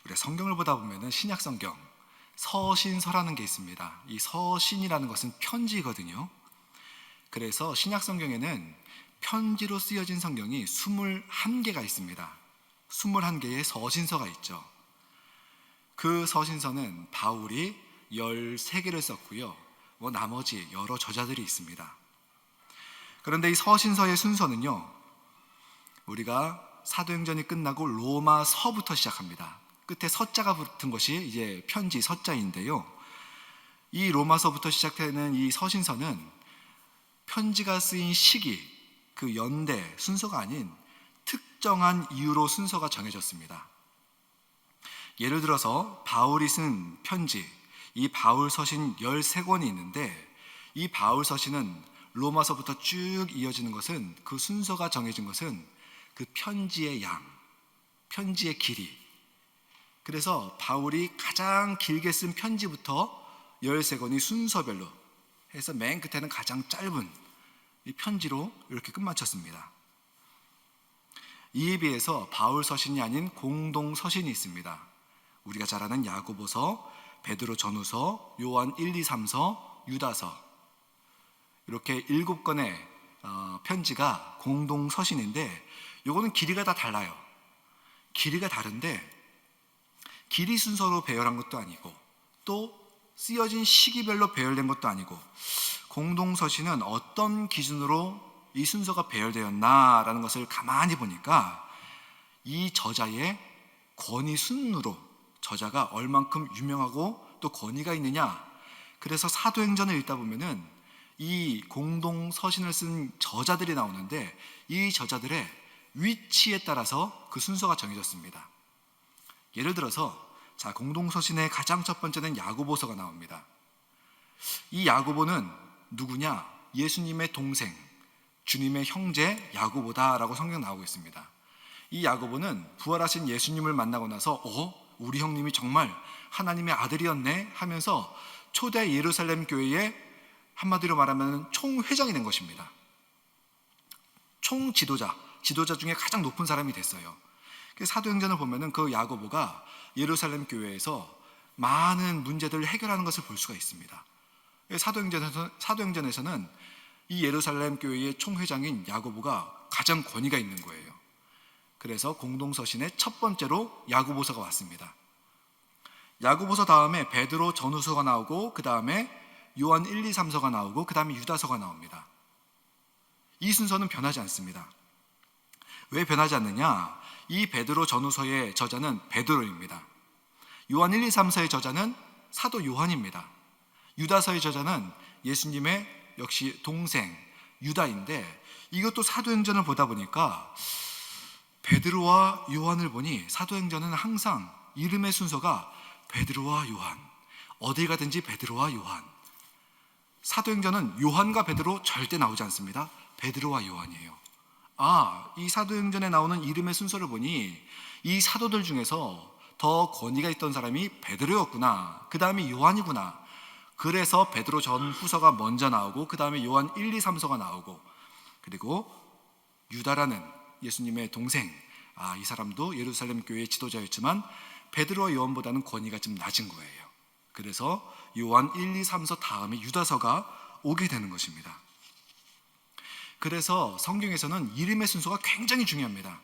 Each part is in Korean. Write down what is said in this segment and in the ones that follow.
우리가 성경을 보다 보면은 신약 성경 서신서라는 게 있습니다. 이 서신이라는 것은 편지거든요. 그래서 신약 성경에는 편지로 쓰여진 성경이 21개가 있습니다. 21개의 서신서가 있죠. 그 서신서는 바울이 13개를 썼고요. 나머지 여러 저자들이 있습니다. 그런데 이 서신서의 순서는요, 우리가 사도행전이 끝나고 로마서부터 시작합니다. 끝에 서자가 붙은 것이 이제 편지 서자인데요. 이 로마서부터 시작되는 이 서신서는 편지가 쓰인 시기, 그 연대 순서가 아닌 특정한 이유로 순서가 정해졌습니다. 예를 들어서 바울이 쓴 편지, 이 바울 서신 13권이 있는데, 이 바울 서신은 로마서부터 쭉 이어지는 것은, 그 순서가 정해진 것은 그 편지의 양, 편지의 길이. 그래서 바울이 가장 길게 쓴 편지부터 13권이 순서별로 해서 맨 끝에는 가장 짧은 이 편지로 이렇게 끝마쳤습니다. 이에 비해서 바울 서신이 아닌 공동 서신이 있습니다. 우리가 잘 아는 야고보서, 베드로 전후서, 요한 1, 2, 3서, 유다서, 이렇게 7권의 편지가 공동 서신인데, 이거는 길이가 다 달라요. 길이가 다른데 길이 순서로 배열한 것도 아니고 또 쓰여진 시기별로 배열된 것도 아니고, 공동 서신은 어떤 기준으로 이 순서가 배열되었나라는 것을 가만히 보니까 이 저자의 권위 순으로 저자가 얼만큼 유명하고 또 권위가 있느냐, 그래서 사도행전을 읽다 보면은 이 공동 서신을 쓴 저자들이 나오는데, 이 저자들의 위치에 따라서 그 순서가 정해졌습니다. 예를 들어서 공동 서신의 가장 첫 번째는 야고보서가 나옵니다. 이 야고보는 누구냐? 예수님의 동생, 주님의 형제 야고보다라고 성경 나오고 있습니다. 이 야고보는 부활하신 예수님을 만나고 나서 우리 형님이 정말 하나님의 아들이었네 하면서 초대 예루살렘 교회의 한마디로 말하면 총회장이 된 것입니다. 총지도자, 지도자 중에 가장 높은 사람이 됐어요. 사도행전을 보면은 그 야고보가 예루살렘 교회에서 많은 문제들을 해결하는 것을 볼 수가 있습니다. 사도행전에서는 이 예루살렘 교회의 총회장인 야고보가 가장 권위가 있는 거예요. 그래서 공동서신의 첫 번째로 야고보서가 왔습니다. 야고보서 다음에 베드로 전후서가 나오고, 그 다음에 요한 1, 2, 3서가 나오고, 그 다음에 유다서가 나옵니다. 이 순서는 변하지 않습니다. 왜 변하지 않느냐? 이 베드로 전후서의 저자는 베드로입니다. 요한 1, 2, 3서의 저자는 사도 요한입니다. 유다서의 저자는 예수님의 역시 동생 유다인데, 이것도 사도행전을 보다 보니까 베드로와 요한을 보니 사도행전은 항상 이름의 순서가 베드로와 요한, 어딜 가든지 베드로와 요한. 사도행전은 요한과 베드로 절대 나오지 않습니다. 베드로와 요한이에요. 이 사도행전에 나오는 이름의 순서를 보니 이 사도들 중에서 더 권위가 있던 사람이 베드로였구나, 그 다음에 요한이구나. 그래서 베드로 전후서가 먼저 나오고, 그 다음에 요한 1, 2, 3서가 나오고, 그리고 유다라는 예수님의 동생, 이 사람도 예루살렘 교회의 지도자였지만 베드로와 요한보다는 권위가 좀 낮은 거예요. 그래서 요한 1, 2, 3서 다음에 유다서가 오게 되는 것입니다. 그래서 성경에서는 이름의 순서가 굉장히 중요합니다.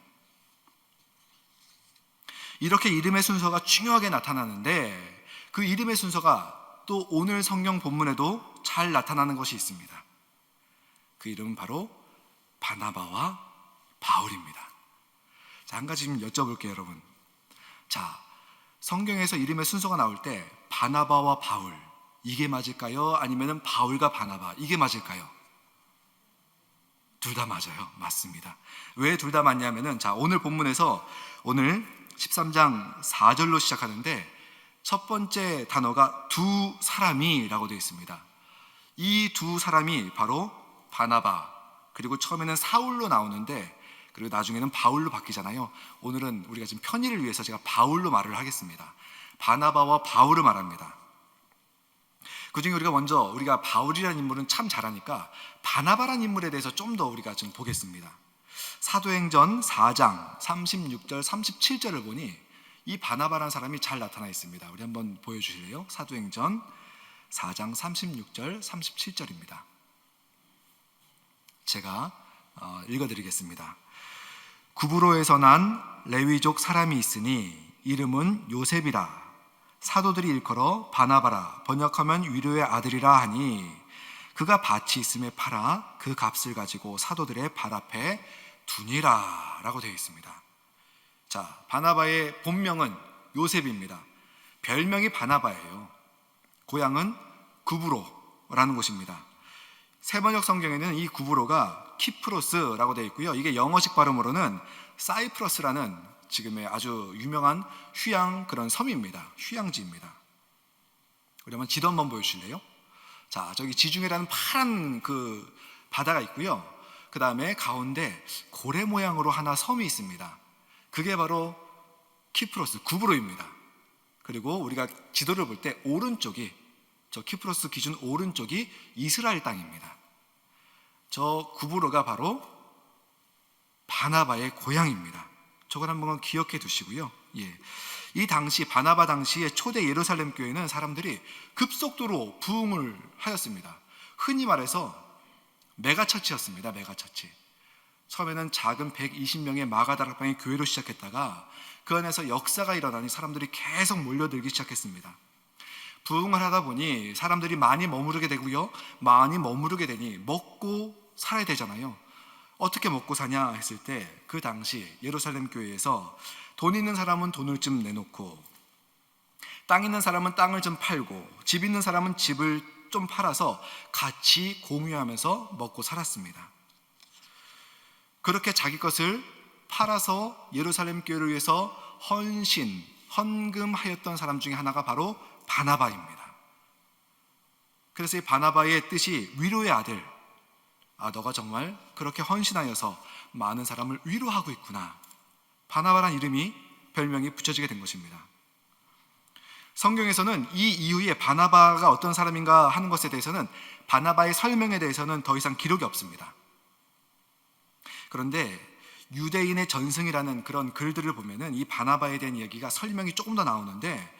이렇게 이름의 순서가 중요하게 나타나는데, 그 이름의 순서가 또 오늘 성경 본문에도 잘 나타나는 것이 있습니다. 그 이름은 바로 바나바와 바울입니다. 한 가지 좀 여쭤볼게요, 여러분. 성경에서 이름의 순서가 나올 때 바나바와 바울, 이게 맞을까요? 아니면 바울과 바나바, 이게 맞을까요? 둘 다 맞아요. 맞습니다. 왜 둘 다 맞냐면은, 오늘 본문에서 오늘 13장 4절로 시작하는데 첫 번째 단어가 두 사람이라고 되어 있습니다. 이 두 사람이 바로 바나바, 그리고 처음에는 사울로 나오는데 그리고 나중에는 바울로 바뀌잖아요. 오늘은 우리가 지금 편의를 위해서 제가 바울로 말을 하겠습니다. 바나바와 바울을 말합니다. 그중에 우리가 바울이라는 인물은 참 잘 아니까 바나바라는 인물에 대해서 좀 더 우리가 좀 보겠습니다. 사도행전 4장 36절 37절을 보니 이 바나바라는 사람이 잘 나타나 있습니다. 우리 한번 보여주실래요? 사도행전 4장 36절 37절입니다. 제가 읽어드리겠습니다. 구브로에서 난 레위족 사람이 있으니 이름은 요셉이라. 사도들이 일컬어 바나바라, 번역하면 위로의 아들이라 하니 그가 밭이 있음에 팔아 그 값을 가지고 사도들의 발 앞에 두니라 라고 되어 있습니다. 자, 바나바의 본명은 요셉입니다. 별명이 바나바예요. 고향은 구브로라는 곳입니다. 세번역 성경에는 이 구브로가 키프로스라고 되어 있고요. 이게 영어식 발음으로는 사이프러스라는 지금의 아주 유명한 휴양 그런 섬입니다. 휴양지입니다. 우리 한번 지도 한번 보여주실래요? 자, 저기 지중해라는 파란 그 바다가 있고요. 그 다음에 가운데 고래 모양으로 하나 섬이 있습니다. 그게 바로 키프로스, 구브로입니다. 그리고 우리가 지도를 볼 때 오른쪽이, 저 키프로스 기준 오른쪽이 이스라엘 땅입니다. 저 구브로가 바로 바나바의 고향입니다. 저걸 한번 기억해 두시고요. 이 당시 바나바 당시에 초대 예루살렘 교회는 사람들이 급속도로 부흥을 하였습니다. 흔히 말해서 메가처치였습니다. 메가처치. 처음에는 작은 120명의 마가다락방의 교회로 시작했다가 그 안에서 역사가 일어나니 사람들이 계속 몰려들기 시작했습니다. 부흥을 하다 보니 사람들이 많이 머무르게 되고요. 많이 머무르게 되니 먹고 살아야 되잖아요. 어떻게 먹고 사냐 했을 때 그 당시 예루살렘 교회에서 돈 있는 사람은 돈을 좀 내놓고 땅 있는 사람은 땅을 좀 팔고 집 있는 사람은 집을 좀 팔아서 같이 공유하면서 먹고 살았습니다. 그렇게 자기 것을 팔아서 예루살렘 교회를 위해서 헌금하였던 사람 중에 하나가 바로 바나바입니다. 그래서 이 바나바의 뜻이 위로의 아들, 너가 정말 그렇게 헌신하여서 많은 사람을 위로하고 있구나. 바나바란 이름이, 별명이 붙여지게 된 것입니다. 성경에서는 이 이후에 바나바가 어떤 사람인가 하는 것에 대해서는, 바나바의 설명에 대해서는 더 이상 기록이 없습니다. 그런데 유대인의 전승이라는 그런 글들을 보면은 이 바나바에 대한 이야기가 설명이 조금 더 나오는데,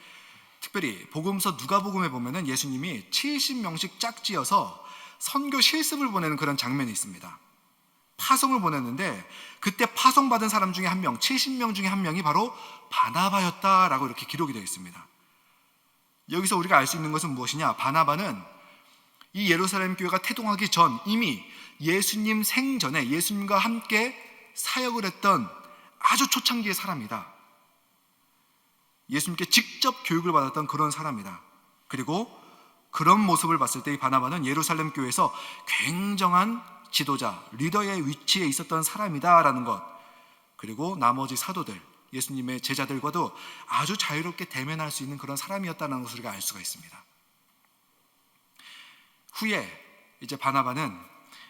특별히 복음서 누가복음에 보면은 예수님이 70명씩 짝지어서 선교 실습을 보내는 그런 장면이 있습니다. 파송을 보냈는데 그때 파송받은 사람 중에 한 명, 70명 중에 한 명이 바로 바나바였다라고 이렇게 기록이 되어 있습니다. 여기서 우리가 알 수 있는 것은 무엇이냐? 바나바는 이 예루살렘 교회가 태동하기 전 이미 예수님 생전에 예수님과 함께 사역을 했던 아주 초창기의 사람이다. 예수님께 직접 교육을 받았던 그런 사람이다. 그리고 그런 모습을 봤을 때 이 바나바는 예루살렘 교회에서 굉장한 지도자, 리더의 위치에 있었던 사람이다라는 것, 그리고 나머지 사도들, 예수님의 제자들과도 아주 자유롭게 대면할 수 있는 그런 사람이었다는 것을 우리가 알 수가 있습니다. 후에 이제 바나바는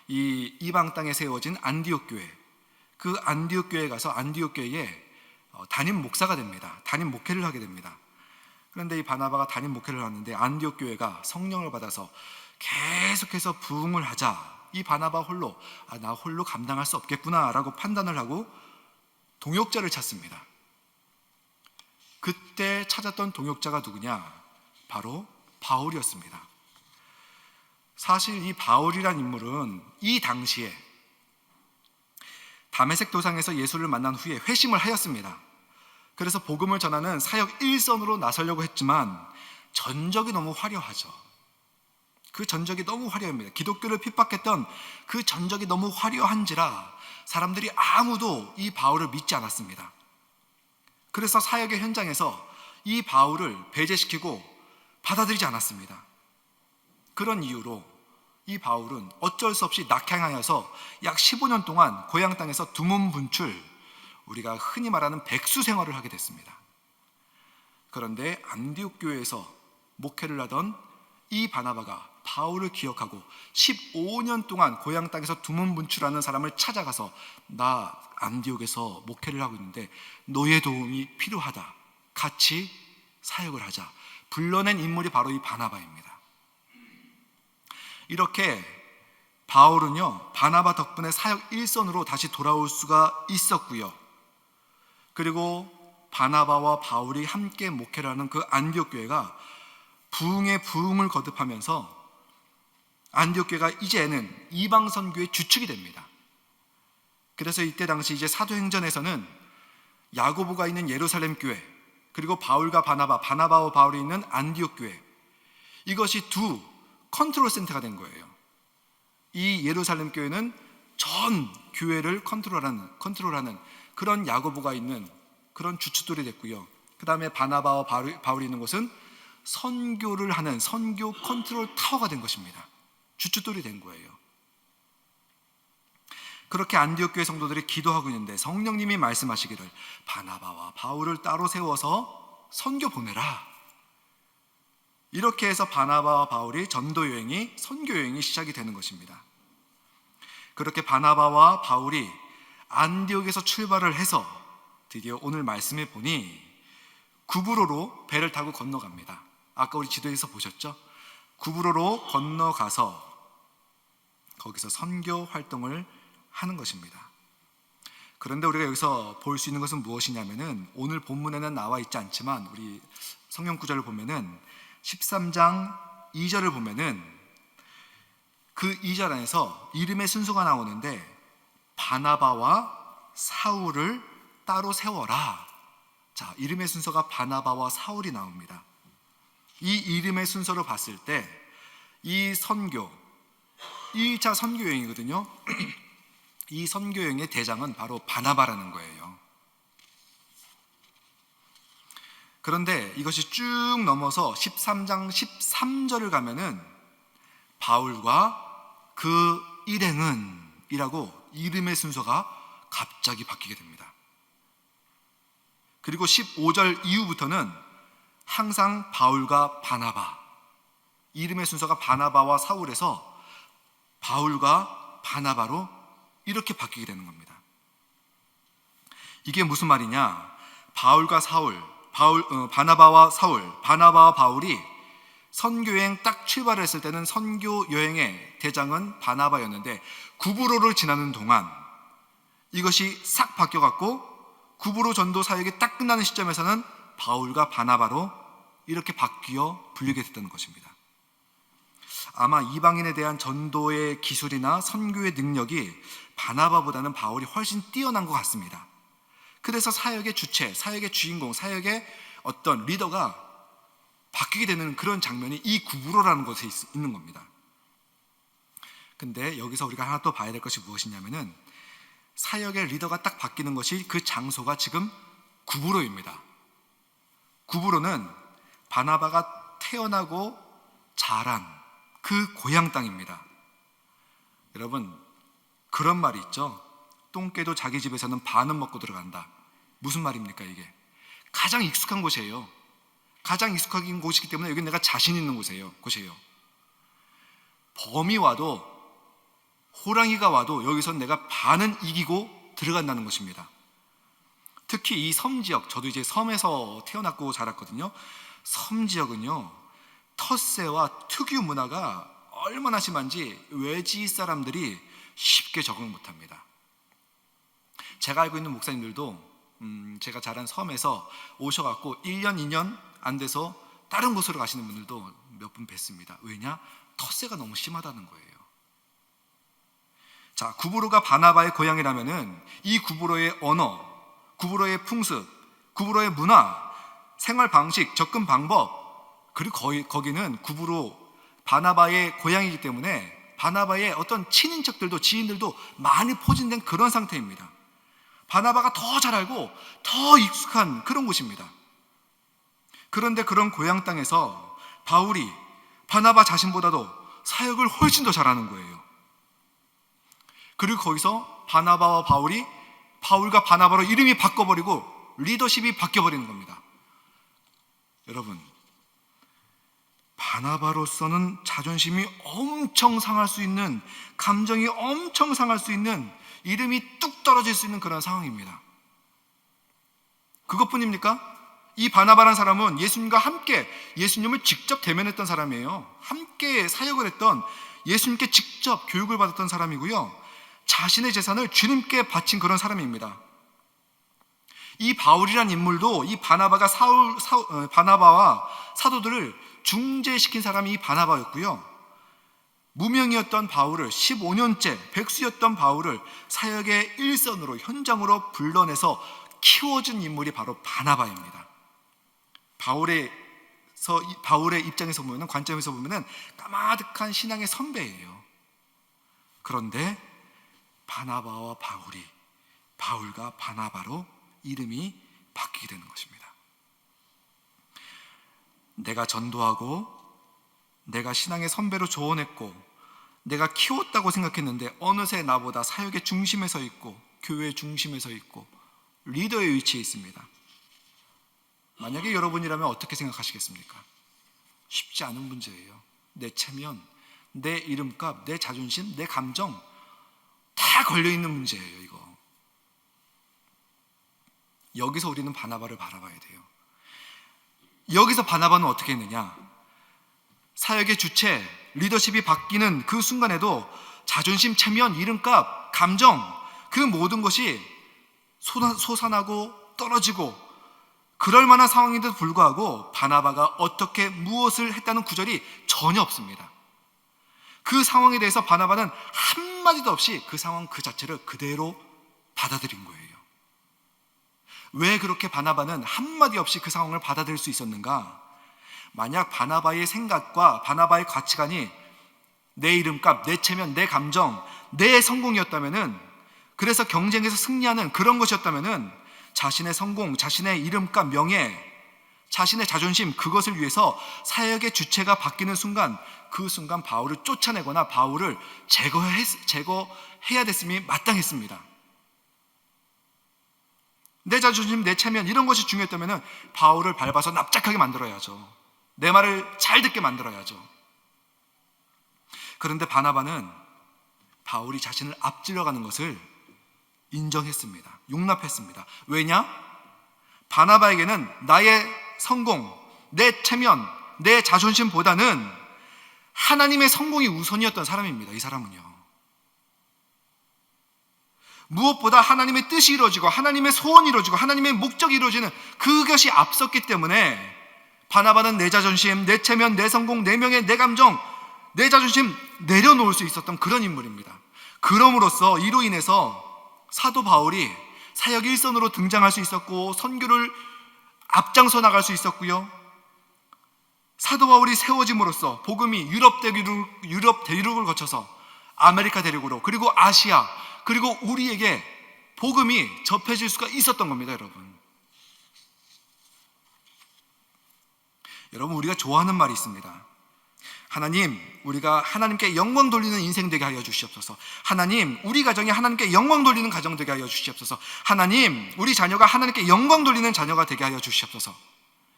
이 이방 땅에 세워진 안디옥 교회, 그 안디옥 교회에 가서 안디옥 교회에 담임 목사가 됩니다. 담임 목회를 하게 됩니다. 그런데 이 바나바가 담임 목회를 하는데 안디옥 교회가 성령을 받아서 계속해서 부흥을 하자 이 바나바 홀로 나 홀로 감당할 수 없겠구나 라고 판단을 하고 동역자를 찾습니다. 그때 찾았던 동역자가 누구냐? 바로 바울이었습니다. 사실 이 바울이란 인물은 이 당시에 다메섹 도상에서 예수를 만난 후에 회심을 하였습니다. 그래서 복음을 전하는 사역 일선으로 나서려고 했지만 전적이 너무 화려하죠. 그 전적이 너무 화려합니다. 기독교를 핍박했던 그 전적이 너무 화려한지라 사람들이 아무도 이 바울을 믿지 않았습니다. 그래서 사역의 현장에서 이 바울을 배제시키고 받아들이지 않았습니다. 그런 이유로 이 바울은 어쩔 수 없이 낙향하여서 약 15년 동안 고향 땅에서 두문분출, 우리가 흔히 말하는 백수 생활을 하게 됐습니다. 그런데 안디옥 교회에서 목회를 하던 이 바나바가 바울을 기억하고 15년 동안 고향 땅에서 두문분출하는 사람을 찾아가서 나 안디옥에서 목회를 하고 있는데 너의 도움이 필요하다. 같이 사역을 하자. 불러낸 인물이 바로 이 바나바입니다. 이렇게 바울은요, 바나바 덕분에 사역 일선으로 다시 돌아올 수가 있었고요. 그리고 바나바와 바울이 함께 목회를 하는 그 안디옥 교회가 부흥의 부흥을 거듭하면서 안디옥 교회가 이제는 이방 선교의 주축이 됩니다. 그래서 이때 당시 이제 사도행전에서는 야고보가 있는 예루살렘 교회, 그리고 바울과 바나바와 바울이 있는 안디옥 교회, 이것이 두 컨트롤 센터가 된 거예요. 이 예루살렘 교회는 전 교회를 컨트롤하는 그런 야고보가 있는 그런 주축들이 됐고요. 그 다음에 바나바와 바울이 있는 곳은 선교를 하는 선교 컨트롤 타워가 된 것입니다. 주축들이 된 거예요. 그렇게 안디옥 교회 성도들이 기도하고 있는데 성령님이 말씀하시기를 바나바와 바울을 따로 세워서 선교 보내라. 이렇게 해서 바나바와 바울이 전도 여행이, 선교 여행이 시작이 되는 것입니다. 그렇게 바나바와 바울이 안디옥에서 출발을 해서 드디어 오늘 말씀에 보니 구브로로 배를 타고 건너갑니다. 아까 우리 지도에서 보셨죠? 구브로로 건너가서 거기서 선교 활동을 하는 것입니다. 그런데 우리가 여기서 볼 수 있는 것은 무엇이냐면은 오늘 본문에는 나와 있지 않지만 우리 성경 구절을 보면은 13장 2절을 보면은 그 2절 안에서 이름의 순서가 나오는데 바나바와 사울을 따로 세워라. 자, 이름의 순서가 바나바와 사울이 나옵니다. 이 이름의 순서로 봤을 때 이 선교 1차 선교 여행이거든요. 이 선교 여행의 대장은 바로 바나바라는 거예요. 그런데 이것이 쭉 넘어서 13장 13절을 가면은 바울과 그 일행은 이라고 이름의 순서가 갑자기 바뀌게 됩니다. 그리고 15절 이후부터는 항상 바울과 바나바, 이름의 순서가 바나바와 사울에서 바울과 바나바로 이렇게 바뀌게 되는 겁니다. 이게 무슨 말이냐? 바울과 사울, 바나바와 사울, 바나바와 바울이 선교여행 딱 출발을 했을 때는 선교 여행의 대장은 바나바였는데 구브로를 지나는 동안 이것이 싹 바뀌어갖고 구브로 전도 사역이 딱 끝나는 시점에서는 바울과 바나바로 이렇게 바뀌어 불리게 됐다는 것입니다. 아마 이방인에 대한 전도의 기술이나 선교의 능력이 바나바보다는 바울이 훨씬 뛰어난 것 같습니다. 그래서 사역의 주체, 사역의 주인공, 사역의 어떤 리더가 바뀌게 되는 그런 장면이 이 구브로라는 곳에 있는 겁니다. 근데 여기서 우리가 하나 또 봐야 될 것이 무엇이냐면은 사역의 리더가 딱 바뀌는 것이 그 장소가 지금 구브로입니다. 구브로는 바나바가 태어나고 자란 그 고향 땅입니다. 여러분, 그런 말이 있죠. 똥개도 자기 집에서는 반은 먹고 들어간다. 무슨 말입니까 이게? 가장 익숙한 곳이에요. 가장 익숙한 곳이기 때문에 여기는 내가 자신 있는 곳이에요. 범이 와도, 호랑이가 와도 여기서 내가 반은 이기고 들어간다는 것입니다. 특히 이 섬 지역, 저도 이제 섬에서 태어났고 자랐거든요. 섬 지역은요, 텃세와 특유 문화가 얼마나 심한지 외지 사람들이 쉽게 적응 못합니다. 제가 알고 있는 목사님들도 제가 자란 섬에서 오셔갖고 1년, 2년 안 돼서 다른 곳으로 가시는 분들도 몇 분 뵀습니다. 왜냐? 텃세가 너무 심하다는 거예요. 자, 구브로가 바나바의 고향이라면은 이 구브로의 언어, 구브로의 풍습, 구브로의 문화, 생활 방식, 접근 방법, 그리고 거기는 구브로 바나바의 고향이기 때문에 바나바의 어떤 친인척들도 지인들도 많이 포진된 그런 상태입니다. 바나바가 더 잘 알고 더 익숙한 그런 곳입니다. 그런데 그런 고향 땅에서 바울이 바나바 자신보다도 사역을 훨씬 더 잘하는 거예요. 그리고 거기서 바나바와 바울이 바울과 바나바로 이름이 바꿔버리고 리더십이 바뀌어버리는 겁니다. 여러분, 바나바로서는 자존심이 엄청 상할 수 있는, 감정이 엄청 상할 수 있는, 이름이 뚝 떨어질 수 있는 그런 상황입니다. 그것뿐입니까? 이 바나바라는 사람은 예수님과 함께 예수님을 직접 대면했던 사람이에요. 함께 사역을 했던, 예수님께 직접 교육을 받았던 사람이고요, 자신의 재산을 주님께 바친 그런 사람입니다. 이 바울이란 인물도 이 바나바와 사도들을 중재시킨 사람이 이 바나바였고요. 무명이었던 바울을 15년째 백수였던 바울을 사역의 일선으로 현장으로 불러내서 키워준 인물이 바로 바나바입니다. 바울의 입장에서 보면, 관점에서 보면 까마득한 신앙의 선배예요. 그런데 바나바와 바울이, 바울과 바나바로 이름이 바뀌게 되는 것입니다. 내가 전도하고 내가 신앙의 선배로 조언했고 내가 키웠다고 생각했는데 어느새 나보다 사역의 중심에 서 있고 교회의 중심에 서 있고 리더의 위치에 있습니다. 만약에 여러분이라면 어떻게 생각하시겠습니까? 쉽지 않은 문제예요. 내 체면, 내 이름값, 내 자존심, 내 감정 다 걸려있는 문제예요. 이거. 여기서 우리는 바나바를 바라봐야 돼요. 여기서 바나바는 어떻게 했느냐? 사역의 주체, 리더십이 바뀌는 그 순간에도 자존심, 체면, 이름값, 감정, 그 모든 것이 솟아나고 떨어지고 그럴 만한 상황인데도 불구하고 바나바가 어떻게 무엇을 했다는 구절이 전혀 없습니다. 그 상황에 대해서 바나바는 한마디도 없이 그 상황 그 자체를 그대로 받아들인 거예요. 왜 그렇게 바나바는 한마디 없이 그 상황을 받아들일 수 있었는가? 만약 바나바의 생각과 바나바의 가치관이 내 이름값, 내 체면, 내 감정, 내 성공이었다면은, 그래서 경쟁에서 승리하는 그런 것이었다면은 자신의 성공, 자신의 이름값, 명예, 자신의 자존심, 그것을 위해서 사역의 주체가 바뀌는 순간, 그 순간 바울을 쫓아내거나 바울을 제거해야 됐음이 마땅했습니다. 내 자존심, 내 체면 이런 것이 중요했다면 바울을 밟아서 납작하게 만들어야죠. 내 말을 잘 듣게 만들어야죠. 그런데 바나바는 바울이 자신을 앞질러가는 것을 인정했습니다. 용납했습니다. 왜냐? 바나바에게는 나의 성공, 내 체면, 내 자존심보다는 하나님의 성공이 우선이었던 사람입니다. 이 사람은요. 무엇보다 하나님의 뜻이 이루어지고 하나님의 소원이 이루어지고 하나님의 목적이 이루어지는 그것이 앞섰기 때문에 바나바는 내 자존심, 내 체면, 내 성공, 내 명예, 내 감정, 내 자존심 내려놓을 수 있었던 그런 인물입니다. 그럼으로써 이로 인해서 사도 바울이 사역 일선으로 등장할 수 있었고 선교를 앞장서 나갈 수 있었고요. 사도 바울이 세워짐으로써 복음이 유럽 대륙을 거쳐서 아메리카 대륙으로 그리고 아시아 그리고 우리에게 복음이 접해질 수가 있었던 겁니다. 여러분 우리가 좋아하는 말이 있습니다. 하나님, 우리가 하나님께 영광 돌리는 인생 되게 하여 주시옵소서. 하나님, 우리 가정이 하나님께 영광 돌리는 가정 되게 하여 주시옵소서. 하나님, 우리 자녀가 하나님께 영광 돌리는 자녀가 되게 하여 주시옵소서.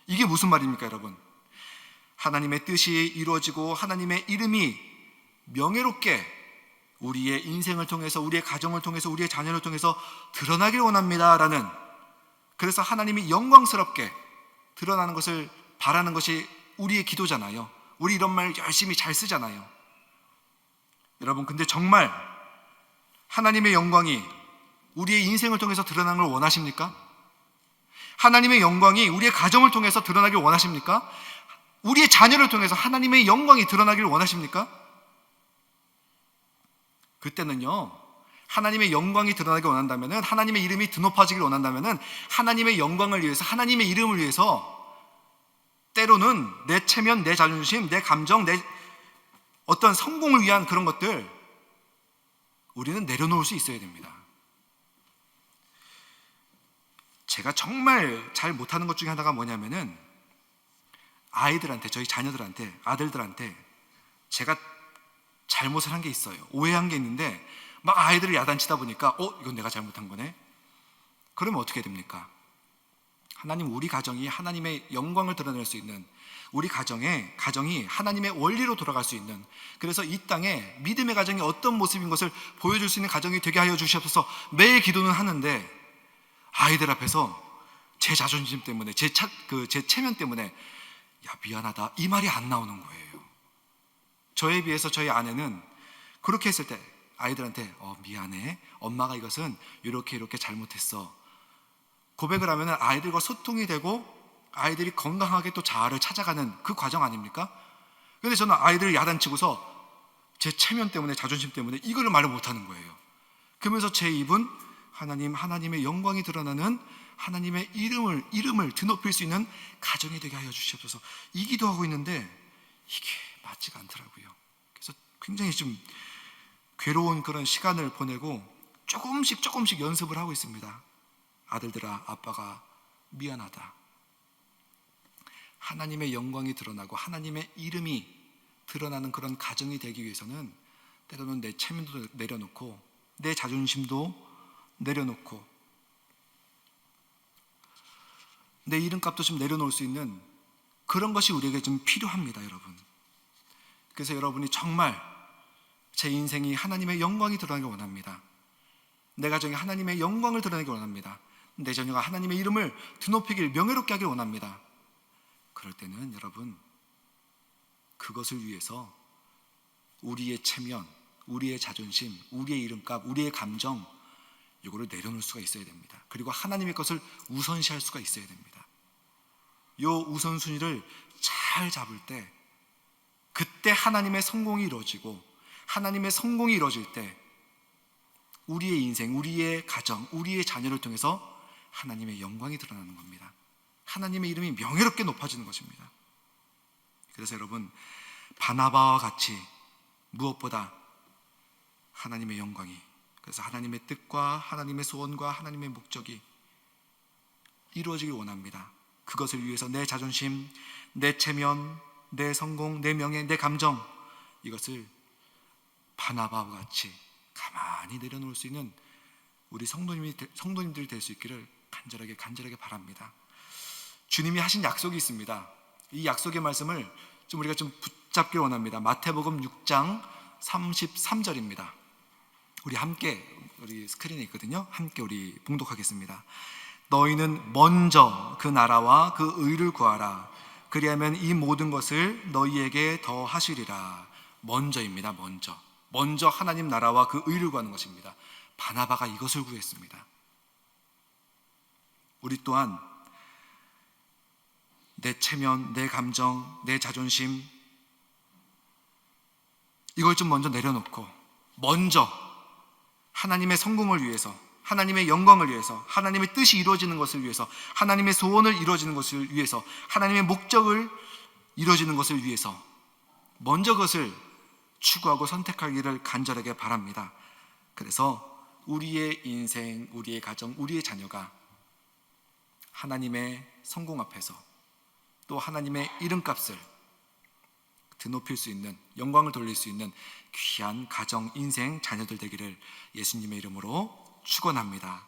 이게 무슨 말입니까, 여러분? 하나님의 뜻이 이루어지고 하나님의 이름이 명예롭게 우리의 인생을 통해서, 우리의 가정을 통해서, 우리의 자녀를 통해서 드러나길 원합니다라는, 그래서 하나님이 영광스럽게 드러나는 것을 바라는 것이 우리의 기도잖아요. 우리 이런 말 열심히 잘 쓰잖아요. 여러분, 근데 정말 하나님의 영광이 우리의 인생을 통해서 드러나는 걸 원하십니까? 하나님의 영광이 우리의 가정을 통해서 드러나길 원하십니까? 우리의 자녀를 통해서 하나님의 영광이 드러나길 원하십니까? 그때는요, 하나님의 영광이 드러나길 원한다면, 하나님의 이름이 드높아지길 원한다면, 하나님의 영광을 위해서, 하나님의 이름을 위해서 때로는 내 체면, 내 자존심, 내 감정, 내 어떤 성공을 위한 그런 것들 우리는 내려놓을 수 있어야 됩니다. 제가 정말 잘 못하는 것 중에 하나가 뭐냐면은 아이들한테, 저희 자녀들한테, 아들들한테 제가 잘못을 한 게 있어요. 오해한 게 있는데 막 아이들을 야단치다 보니까 이건 내가 잘못한 거네. 그러면 어떻게 됩니까? 하나님, 우리 가정이 하나님의 영광을 드러낼 수 있는, 우리 가정이 하나님의 원리로 돌아갈 수 있는, 그래서 이 땅에 믿음의 가정이 어떤 모습인 것을 보여줄 수 있는 가정이 되게 하여 주시옵소서 매일 기도는 하는데 아이들 앞에서 제 자존심 때문에, 제 체면 때문에 야 미안하다 이 말이 안 나오는 거예요. 저에 비해서 저희 아내는 그렇게 했을 때 아이들한테 미안해, 엄마가 이것은 이렇게 잘못했어, 고백을 하면 아이들과 소통이 되고 아이들이 건강하게 또 자아를 찾아가는 그 과정 아닙니까? 그런데 저는 아이들을 야단치고서 제 체면 때문에, 자존심 때문에 이거를 말을 못하는 거예요. 그러면서 제 입은 하나님의 영광이 드러나는 하나님의 이름을 드높일 수 있는 가정이 되게 하여 주시옵소서, 이 기도하고 있는데 이게 맞지가 않더라고요. 그래서 굉장히 좀 괴로운 그런 시간을 보내고 조금씩 연습을 하고 있습니다. 아들들아, 아빠가 미안하다. 하나님의 영광이 드러나고 하나님의 이름이 드러나는 그런 가정이 되기 위해서는 때로는 내 체면도 내려놓고 내 자존심도 내려놓고 내 이름값도 좀 내려놓을 수 있는 그런 것이 우리에게 좀 필요합니다, 여러분. 그래서 여러분이 정말 제 인생이 하나님의 영광이 드러나기 원합니다. 내 가정이 하나님의 영광을 드러내기 원합니다. 내 자녀가 하나님의 이름을 드높이길, 명예롭게 하길 원합니다. 그럴 때는 여러분, 그것을 위해서 우리의 체면, 우리의 자존심, 우리의 이름값, 우리의 감정, 이거를 내려놓을 수가 있어야 됩니다. 그리고 하나님의 것을 우선시할 수가 있어야 됩니다. 이 우선순위를 잘 잡을 때, 그때 하나님의 성공이 이루어지고, 하나님의 성공이 이루어질 때 우리의 인생, 우리의 가정, 우리의 자녀를 통해서 하나님의 영광이 드러나는 겁니다. 하나님의 이름이 명예롭게 높아지는 것입니다. 그래서 여러분, 바나바와 같이 무엇보다 하나님의 영광이, 그래서 하나님의 뜻과 하나님의 소원과 하나님의 목적이 이루어지길 원합니다. 그것을 위해서 내 자존심, 내 체면, 내 성공, 내 명예, 내 감정, 이것을 바나바와 같이 가만히 내려놓을 수 있는 우리 성도님들이 될 수 있기를 간절하게 바랍니다. 주님이 하신 약속이 있습니다. 이 약속의 말씀을 우리가 좀 붙잡길 원합니다. 마태복음 6장 33절입니다. 우리 함께, 우리 스크린에 있거든요. 함께 우리 봉독하겠습니다. 너희는 먼저 그 나라와 그 의를 구하라. 그리하면 이 모든 것을 너희에게 더 하시리라. 먼저입니다. 먼저 하나님 나라와 그 의를 구하는 것입니다. 바나바가 이것을 구했습니다. 우리 또한 내 체면, 내 감정, 내 자존심, 이걸 좀 먼저 내려놓고 먼저 하나님의 성공을 위해서, 하나님의 영광을 위해서, 하나님의 뜻이 이루어지는 것을 위해서, 하나님의 소원을 이루어지는 것을 위해서, 하나님의 목적을 이루어지는 것을 위해서 먼저 그것을 추구하고 선택하기를 간절하게 바랍니다. 그래서 우리의 인생, 우리의 가정, 우리의 자녀가 하나님의 성공 앞에서 또 하나님의 이름값을 드높일 수 있는, 영광을 돌릴 수 있는 귀한 가정, 인생, 자녀들 되기를 예수님의 이름으로 축원합니다.